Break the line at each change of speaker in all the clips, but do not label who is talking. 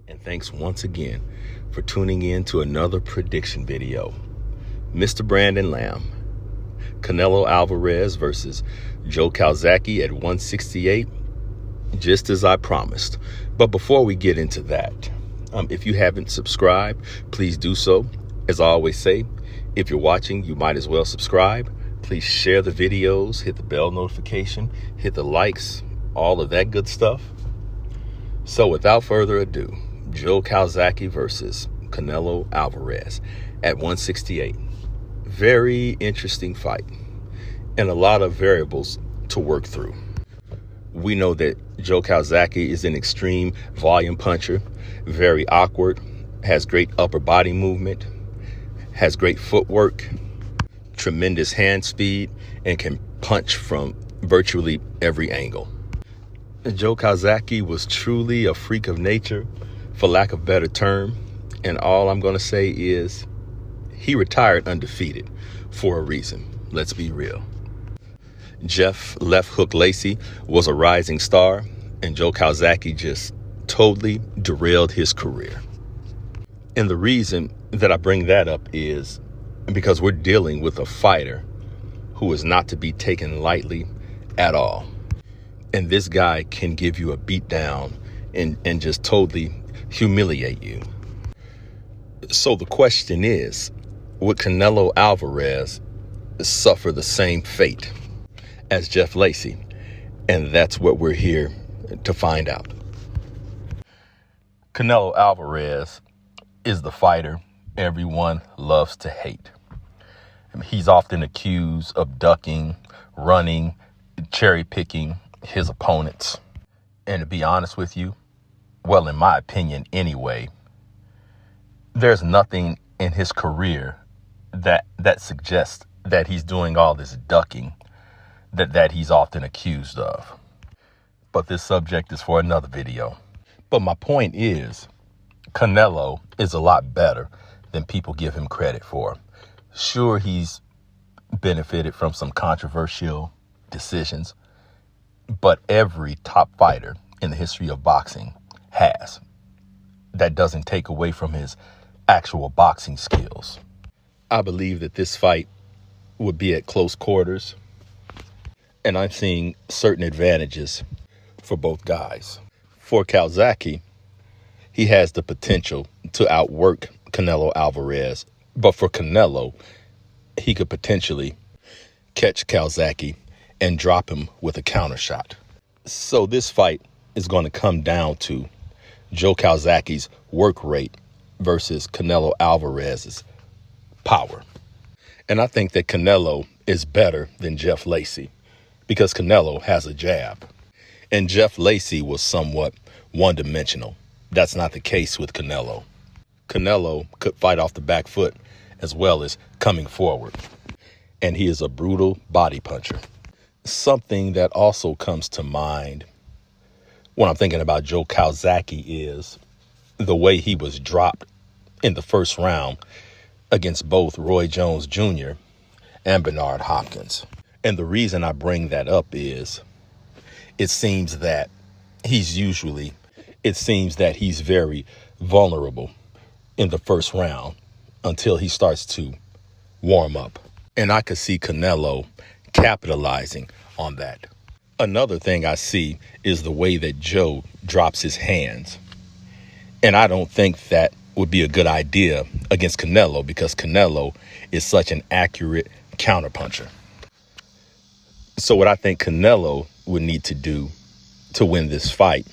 And thanks once again for tuning in to another prediction video. Mr. Brandon Lamb, Canelo Alvarez versus Joe Calzaghe at 168, just as I promised. But before we get into that, if you haven't subscribed, please do so. As I always say, if you're watching, you might as well subscribe. Please share the videos, hit the bell notification, hit the likes, all of that good stuff. So without further ado, Joe Calzaghe versus Canelo Alvarez at 168. Very interesting fight and a lot of variables to work through. We know that Joe Calzaghe is an extreme volume puncher, very awkward, has great upper body movement, has great footwork, tremendous hand speed, and can punch from virtually every angle. Joe Calzaghe was truly a freak of nature, for lack of a better term, and all I'm going to say is he retired undefeated for a reason. Let's be real. Jeff Left Hook Lacey was a rising star, and Joe Calzaghe just totally derailed his career. And the reason that I bring that up is because we're dealing with a fighter who is not to be taken lightly at all. And this guy can give you a beat down and just totally humiliate you. So the question is, would Canelo Alvarez suffer the same fate as Jeff Lacey? And that's what we're here to find out. Canelo Alvarez is the fighter everyone loves to hate. He's often accused of ducking, running, cherry picking his opponents. And to be honest with you, well, in my opinion anyway, there's nothing in his career that suggests that he's doing all this ducking that he's often accused of. But this subject is for another video. But my point is, Canelo is a lot better than people give him credit for. Sure, he's benefited from some controversial decisions, but every top fighter in the history of boxing has. That doesn't take away from his actual boxing skills. I believe that this fight would be at close quarters, and I'm seeing certain advantages for both guys. For Calzaghe, he has the potential to outwork Canelo Alvarez, but for Canelo, he could potentially catch Calzaghe and drop him with a counter shot. So this fight is going to come down to Joe Calzaghe's work rate versus Canelo Alvarez's power. And I think that Canelo is better than Jeff Lacey because Canelo has a jab. And Jeff Lacey was somewhat one-dimensional. That's not the case with Canelo. Canelo could fight off the back foot as well as coming forward. And he is a brutal body puncher. Something that also comes to mind when I'm thinking about Joe Calzaghe is the way he was dropped in the first round against both Roy Jones Jr. and Bernard Hopkins. And the reason I bring that up is it seems that he's very vulnerable in the first round until he starts to warm up. And I could see Canelo capitalizing on that. Another thing I see is the way that Joe drops his hands. And I don't think that would be a good idea against Canelo because Canelo is such an accurate counterpuncher. So what I think Canelo would need to do to win this fight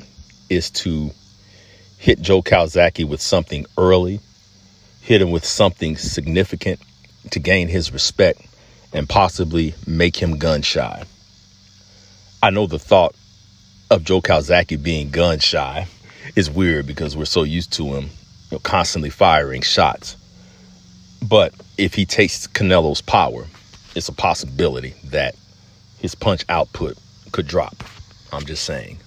is to hit Joe Calzaghe with something early, hit him with something significant to gain his respect and possibly make him gun shy. I know the thought of Joe Calzaghe being gun shy is weird because we're so used to him constantly firing shots. But if he takes Canelo's power, it's a possibility that his punch output could drop. I'm just saying.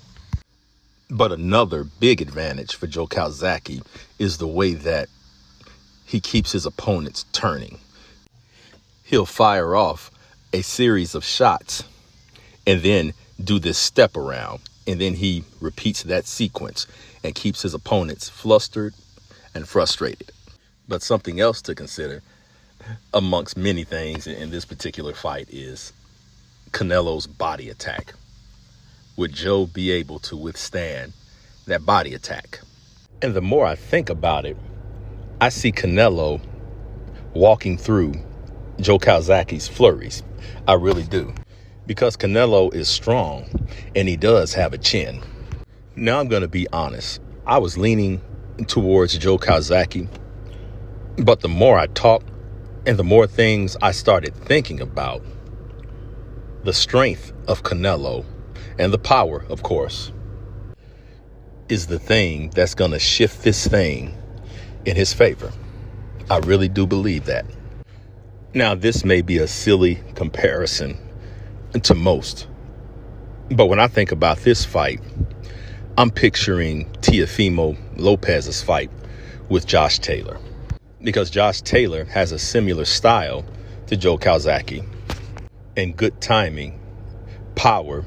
But another big advantage for Joe Calzaghe is the way that he keeps his opponents turning. He'll fire off a series of shots and then do this step around And then he repeats that sequence and keeps his opponents flustered and frustrated. But something else to consider, amongst many things in this particular fight, is Canelo's body attack. Would Joe be able to withstand that body attack? And the more I think about it, I see Canelo walking through Joe Calzaghe's flurries. I really do. Because Canelo is strong and he does have a chin. Now I'm going to be honest. I was leaning towards Joe Calzaghe, but the more I talked and the more things I started thinking about, the strength of Canelo and the power, of course, is the thing that's going to shift this thing in his favor. I really do believe that. Now, this may be a silly comparison to most, but when I think about this fight, I'm picturing Teofimo Lopez's fight with Josh Taylor, because Josh Taylor has a similar style to Joe Calzaghe, and good timing, power,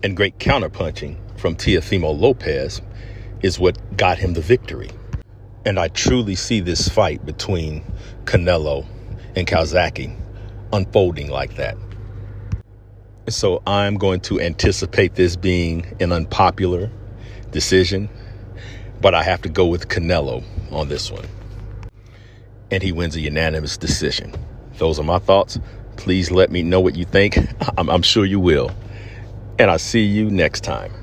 and great counterpunching from Teofimo Lopez is what got him the victory. And I truly see this fight between Canelo and Calzaghe unfolding like that. So I'm going to anticipate this being an unpopular decision, but I have to go with Canelo on this one. And he wins a unanimous decision. Those are my thoughts. Please let me know what you think. I'm sure you will. And I'll see you next time.